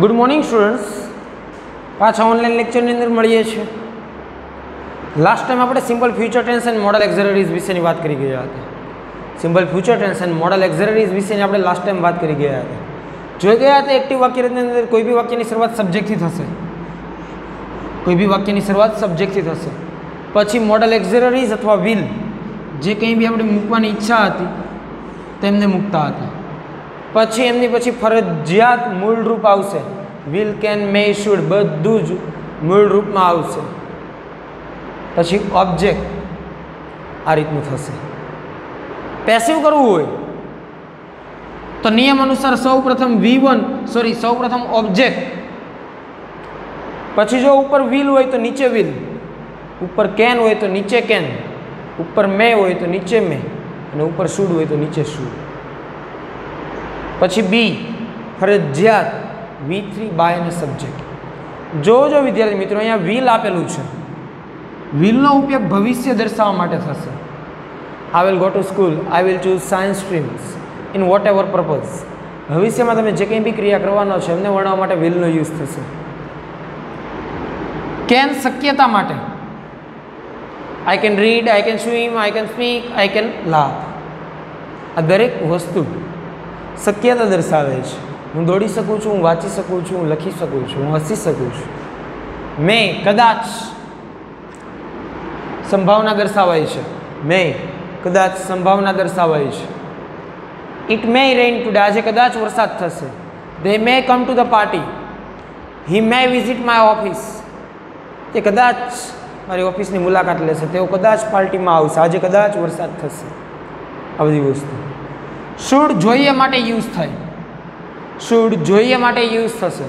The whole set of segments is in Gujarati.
गुड मॉर्निंग स्टूडेंट्स, पाछा ऑनलाइन लेक्चर ની અંદર મળીએ છીએ। लास्ट टाइम આપણે simple future tense and modal auxiliaries વિશેની વાત કરી ગયા હતા। Simple future tense and modal auxiliaries વિશેની આપણે લાસ્ટ ટાઈમ વાત કરી ગયા હતા। જોઈ ગયા હતા એક્ટિવ વાક્યરચનાની અંદર કોઈ બી વાક્યની શરૂઆત સબ્જેક્ટથી થશે, કોઈ બી વાક્યની શરૂઆત સબ્જેક્ટથી થશે, પછી મોડલ એક્ઝેલરીઝ અથવા વિલ જે કંઈ બી આપણે મૂકવાની ઈચ્છા હતી તેમને મૂકતા હતા। પછી એમની પછી ફરજિયાત મૂળ રૂપ આવશે, વિલ, કેન, મે, શુડ બધું જ મૂળ રૂપમાં આવશે। પછી ઓબ્જેક્ટ આ રીતનું થશે। પેસિવ કરવું હોય તો નિયમ અનુસાર સૌપ્રથમ સૌપ્રથમ ઓબ્જેક્ટ, પછી જો ઉપર વિલ હોય તો નીચે વિલ, ઉપર કેન હોય તો નીચે કેન, ઉપર મે હોય તો નીચે મે, અને ઉપર શુડ હોય તો નીચે શુડ। પછી બી ફરજિયાત V3 બાય અને સબ્જેક્ટ। જો વિદ્યાર્થી મિત્રો અહીંયા વિલ આપેલું છે, વિલનો ઉપયોગ ભવિષ્ય દર્શાવવા માટે થશે। I will go to school, I will choose science streams in vote ever purpose. ભવિષ્યમાં તમે જે કંઈ બી ક્રિયા કરવાનો છે એમને વર્ણવવા માટે વિલનો યુઝ થશે। કેન શક્યતા માટે, I can read, I can swim, I can speak, I can laugh. આ દરેક વસ્તુ શક્યતા દર્શાવે છે। હું દોડી શકું છું, હું વાંચી શકું છું, હું લખી શકું છું, હું હસી શકું છું। મેં કદાચ સંભાવના દર્શાવાય છે, મેં કદાચ સંભાવના દર્શાવાય છે। ઇટ મે રેઇન ટુડે, આજે કદાચ વરસાદ થશે। They may come to the party, he may visit my office, તે કદાચ મારી ઓફિસની મુલાકાત લેશે, તેઓ કદાચ પાર્ટીમાં આવશે, આજે કદાચ વરસાદ થશે। આ બધી વસ્તુ શુડ જોઈએ માટે યુઝ થાય, શુડ જોઈએ માટે યુઝ થશે।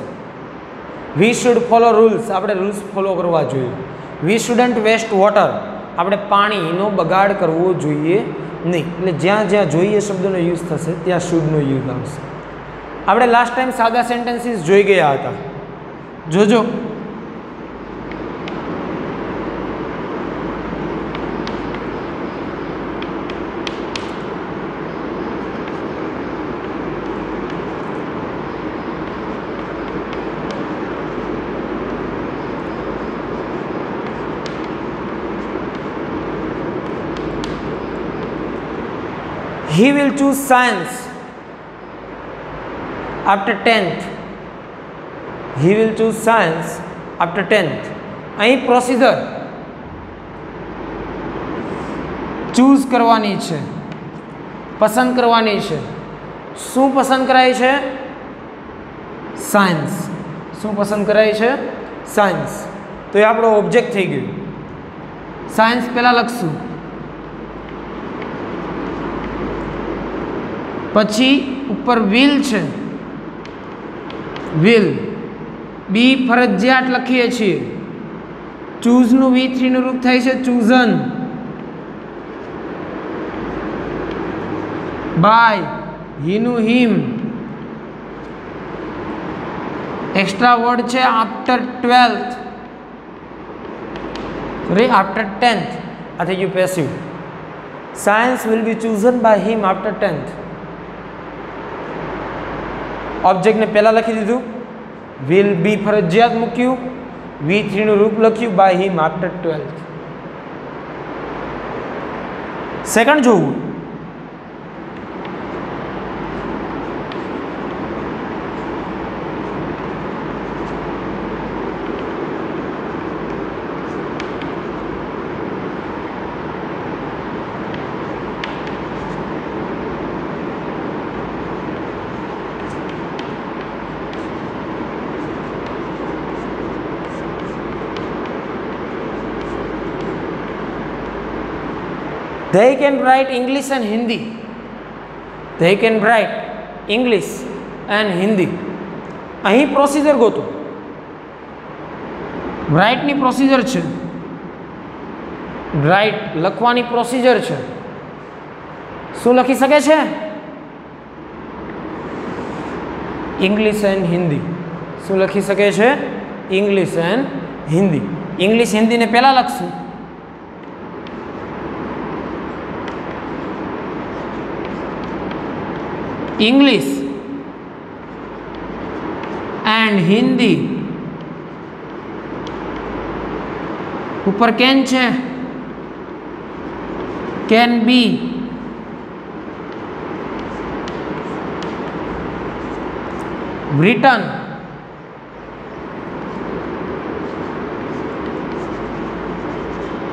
વી શુડ ફોલો રૂલ્સ, આપણે રૂલ્સ ફોલો કરવા જોઈએ। વી શુડન્ટ વેસ્ટ વોટર, આપણે પાણીનો બગાડ કરવો જોઈએ નહીં। એટલે જ્યાં જ્યાં જોઈએ શબ્દનો યુઝ થશે ત્યાં શુડનો યુઝ આવશે। આપણે લાસ્ટ ટાઈમ સાદા સેન્ટેન્સીસ જોઈ ગયા હતા, જોજો। He will choose science after 10th. He will choose science after 10th. અહીં પ્રોસિજર ચૂઝ કરવાની છે, પસંદ કરવાની છે। શું પસંદ કરાય છે? સાયન્સ। શું પસંદ કરાય છે? સાયન્સ। તો એ આપણો ઓબ્જેક્ટ થઈ ગયો। સાયન્સ પહેલાં લખશું, પછી ઉપર વિલ છે, વિલ, બી ફરજિયાત લખીએ છીએ। ચૂઝનું V3 નું રૂપ થાય છે ચૂઝન, બાય, હીનું હિમ, એક્સ્ટ્રા વર્ડ છે after 12th, sorry after 10th, આ થઈ ગયું passive. Science will be chosen by him after 10th। ઓબ્જેક્ટને પહેલાં લખી દીધું, વિલ બી ફરજિયાત મૂક્યું, V3 નું રૂપ લખ્યું by him after 12th। Second જોવું, they can write English and Hindi. They can write English and Hindi. અહીં પ્રોસિજર ગોતો, રાઇટની પ્રોસિજર છે, રાઇટ લખવાની પ્રોસિજર છે। શું લખી શકે છે? English and Hindi. શું લખી શકે છે? English and Hindi. ઇંગ્લિશ હિન્દીને પહેલાં લખશું, English एंड हिंदी ऊपर कैन छे can be written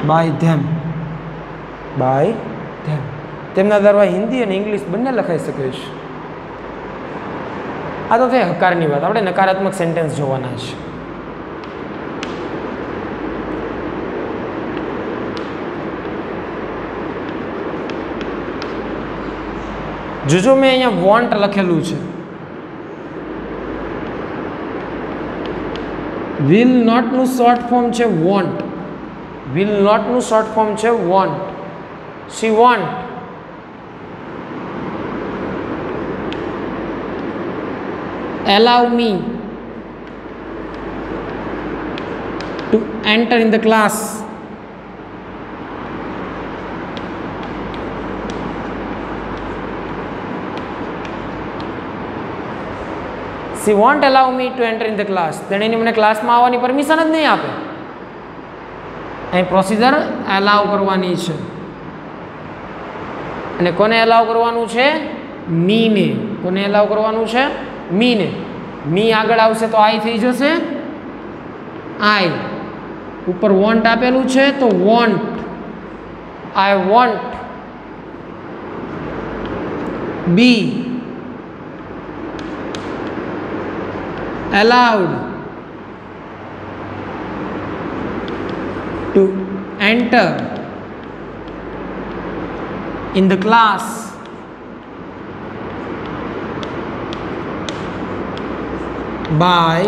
by them તેમના દ્વારા હિન્દી અને ઇંગ્લિશ બંને લખાઈ શકે છે. આ તો થઈ હકારની વાત. આપણે નકારાત્મક સેન્ટેન્સ જોવાના છે. જોજો મેં અહીંયા વોન્ટ લખેલું છે. વિલ નોટનું શોર્ટ ફોર્મ છે વોન્ટ. વિલ નોટનું શોર્ટ ફોર્મ છે won't. She won't allow me to enter in the class. She won't allow me to enter in the class. તેણે મને ક્લાસમાં આવવાની પરમિશન જ નહીં આપે. અહીં પ્રોસિજર એલાવ કરવાની છે અને કોને એલાવ કરવાનું છે? મીને. કોને એલાવ કરવાનું છે? મીને. મી આગળ આવશે તો આઈ થઈ જશે. આઈ ઉપર વોન્ટ આપેલું છે તો won't. I won't be allowed to enter in the class by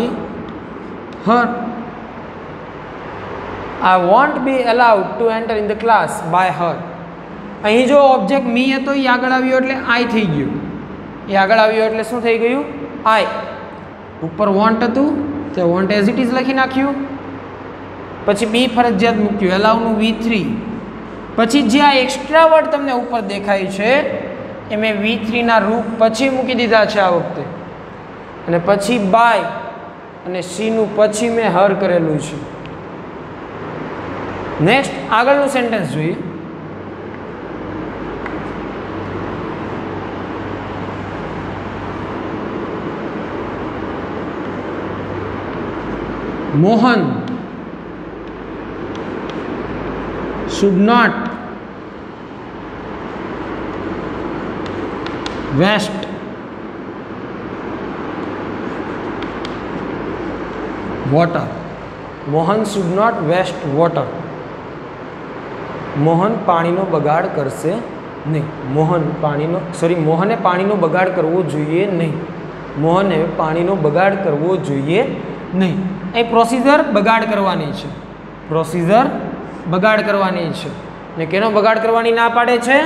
her. I won't be allowed to enter in the class by her. અહીં જો ઓબ્જેક્ટ મી હતો એ આગળ આવ્યો એટલે આઈ થઈ ગયું. એ આગળ આવ્યો એટલે શું થઈ ગયું? આઈ. ઉપર વોન્ટ હતું તે વોન્ટ એઝ ઇટ ઇઝ લખી નાખ્યું. પછી બી ફરજિયાત મૂક્યું એલાવનું V3. પછી જે આ એક્સ્ટ્રા વર્ડ તમને ઉપર દેખાય છે એ મેં V3ના રૂપ પછી મૂકી દીધા છે આ વખતે. અને પછી બાય અને સીનું પછી મેં હર કરેલું છે. નેક્સ્ટ આગળનું સેન્ટેન્સ જોઈએ. Mohan should not waste water. Mohan should not waste water. Mohan પાણીનો બગાડ કરશે નહીં. મોહને પાણીનો બગાડ કરવો જોઈએ નહીં. મોહને પાણીનો બગાડ કરવો જોઈએ નહીં. એ પ્રોસિજર બગાડ કરવાની છે. પ્રોસિજર બગાડ કરવાની છે. ને કેનો બગાડ કરવાની ના પાડે છે?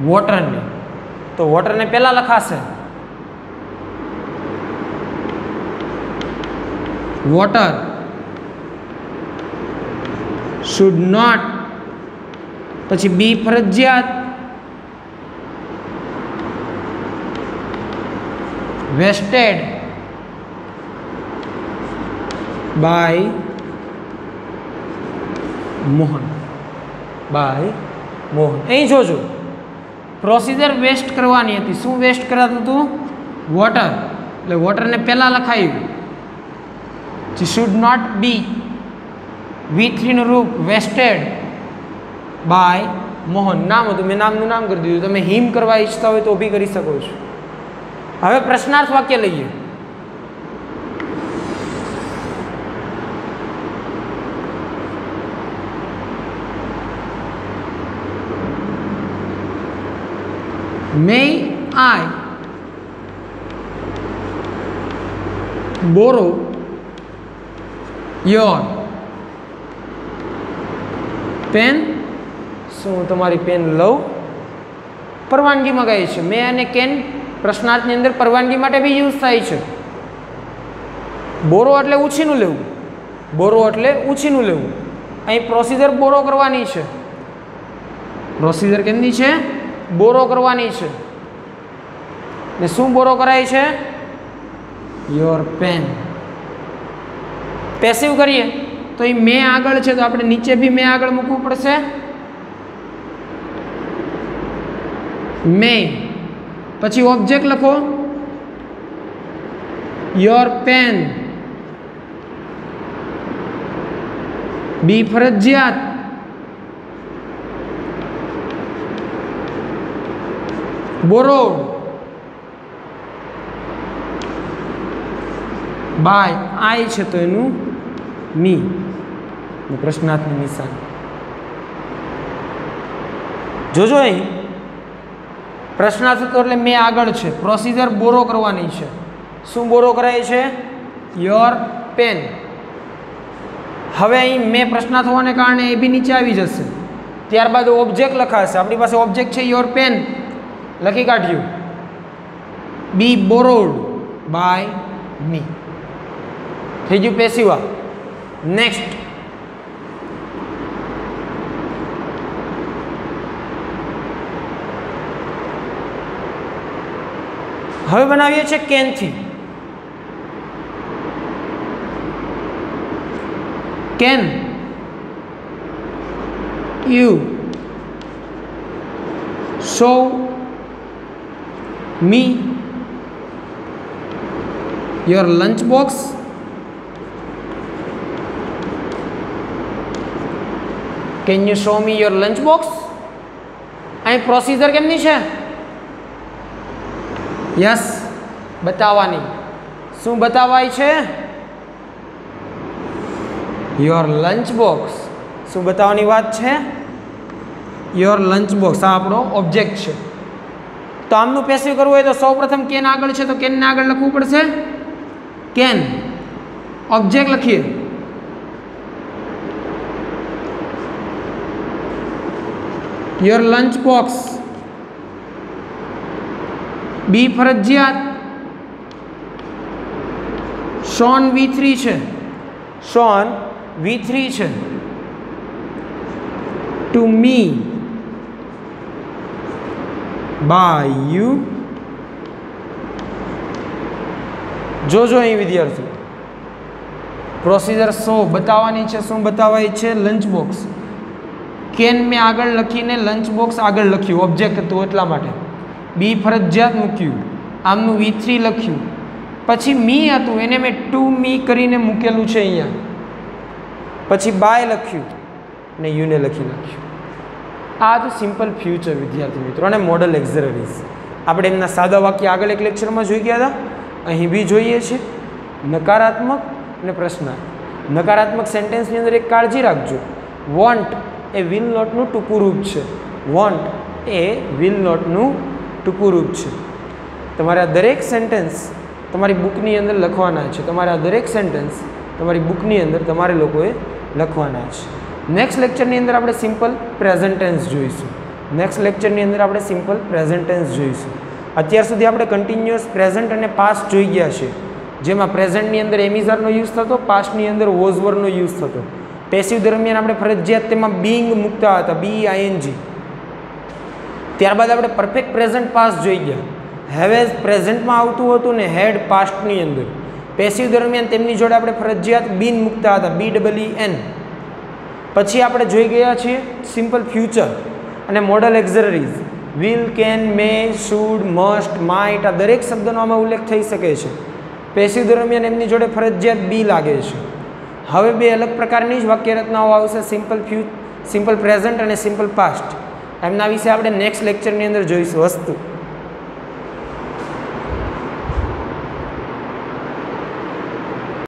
વોટરની. તો વોટરને પહેલા લખાશે. વોટર શુડ નોટ પછી બી ફરજિયાત vested by Mohan. By Mohan. અહીં જોજો પ્રોસિજર વેસ્ટ કરવાની હતી. શું વેસ્ટ કરાતું હતું? વોટર. એટલે વોટરને પહેલાં લખાયું. શુડ નોટ બી V3નું રૂપ વેસ્ટેડ બાય મોહન. નામ હતું મેં નામનું નામ કરી દીધું. તમે હિમ કરવા ઈચ્છતા હોય તો ઊભી કરી શકો છો. હવે પ્રશ્નાર્થ વાક્ય લઈએ. May I borrow your pen? શું હું તમારી પેન લઉં? પરવાનગી મગાઈ છે. મે અને કેન પ્રશ્નાર્થની અંદર પરવાનગી માટે બી યુઝ થાય છે. બોરો એટલે ઉછીનું લેવું. બોરો એટલે ઉછીનું લેવું. અહીં પ્રોસિજર બોરો કરવાની છે. પ્રોસિજર કેમની છે? બોરો કરવાની છે. ને શું બોરો કરાય છે? Your pen. પેસિવ કરીએ તો એ મે આગળ છે તો આપણે નીચે બી મે આગળ મૂકવું પડશે. મે પછી ઓબ્જેક્ટ લખો યોર પેન. બી ફરજિયાત. Borrowed by. આઈ છે તો એનું મી. પ્રશ્નાર્થનું નિશાન જોજો. અહીં પ્રશ્નાર્થ હતો એટલે મેં આગળ છે. પ્રોસિજર બોરો કરવાની છે. શું બોરો કરાય છે? Your pen. હવે અહીં મેં પ્રશ્નાર્થ હોવાને કારણે એ બી નીચે આવી જશે. ત્યારબાદ ઓબ્જેક્ટ લખાશે. આપણી પાસે ઓબ્જેક્ટ છે યોર પેન, લખી કાઢ્યું. Be borrowed by me. થઈ ગયું પેસિવ. નેક્સ્ટ હવે બનાવીએ છીએ કેનથી. Can you show me your lunch box? Can you show me your lunch box? અહીં પ્રોસિજર કેમની છે? યસ, બતાવવાની. શું બતાવાય છે? Your lunch box. શું બતાવવાની વાત છે? Your lunch box. આ આપણો ઓબ્જેક્ટ છે. તો આમનું પેસિવ કરવું હોય તો સૌપ્રથમ કેન આગળ છે તો કેનને આગળ લખવું પડશે. કેન ઓબ્જેક્ટ લખીએ. Your lunch box. બી ફરજિયાત. શોન V3 છે. શોન V3 છે. To me by you. જોજો અહીં વિદ્યાર્થીઓ પ્રોસિજર બતાવવાની છે. શું બતાવાય છે? Lunch box. કેન મેં આગળ લખીને લંચ બોક્સ આગળ લખ્યું, ઓબ્જેક્ટ હતું એટલા માટે. બી ફરજિયાત મૂક્યું. આમનું V3 લખ્યું. પછી મી હતું એને મેં ટુ મી કરીને મૂકેલું છે અહીંયા. પછી બાય લખ્યું ને યુને લખી નાખ્યું. આ હતું સિમ્પલ ફ્યુચર વિદ્યાર્થી મિત્રો અને મોડલ એક્ઝરેરીઝ. આપણે એમના સાદા વાક્ય આગળ એક લેક્ચરમાં જોઈ ગયા હતા. અહીં બી જોઈએ છીએ નકારાત્મક અને પ્રશ્નાર્થ. નકારાત્મક સેન્ટેન્સની અંદર એક કાળજી રાખજો. વોન્ટ એ વિલ નોટનું ટૂંકું રૂપ છે. વોન્ટ એ વિલ નોટનું ટૂંકું રૂપ છે. તમારે આ દરેક સેન્ટેન્સ તમારી બુકની અંદર લખવાના છે. તમારે આ દરેક સેન્ટેન્સ તમારી બુકની અંદર તમારે લોકોએ લખવાના છે. નેક્સ્ટ લેક્ચરની અંદર આપણે સિમ્પલ પ્રેઝન્ટ ટેન્સ જોઈશું. નેક્સ્ટ લેક્ચરની અંદર આપણે સિમ્પલ પ્રેઝન્ટ ટેન્સ જોઈશું. અત્યાર સુધી આપણે કન્ટિન્યુઅસ પ્રેઝન્ટ અને પાસ્ટ જોઈ ગયા છે, જેમાં પ્રેઝન્ટની અંદર એમિઝારનો યુઝ થતો, પાસ્ટની અંદર વોઝ વર્બનો યુઝ થતો. પેસિવ દરમિયાન આપણે ફરજિયાત તેમાં બીંગ મૂકતા હતા, BING. ત્યારબાદ આપણે પરફેક્ટ પ્રેઝન્ટ પાસ્ટ જોઈ ગયા. હેવેઝ પ્રેઝન્ટમાં આવતું હતું ને હેડ પાસ્ટની અંદર. પેસિવ દરમિયાન તેમની જોડે આપણે ફરજિયાત બીન મૂકતા હતા, BEEN. પછી આપણે જોઈ ગયા છીએ સિમ્પલ ફ્યુચર અને modal auxiliaries. Will, can, may, should, must, might આ દરેક શબ્દનો આમાં ઉલ્લેખ થઈ શકે છે. પેસિવ દરમિયાન એમની જોડે ફરજિયાત બી લાગે છે. હવે બે અલગ પ્રકારની જ વાક્યરચનાઓ આવશે, સિમ્પલ પ્રેઝન્ટ અને સિમ્પલ પાસ્ટ. એમના વિશે આપણે નેક્સ્ટ લેક્ચરની અંદર જોઈશું. વસ્તુ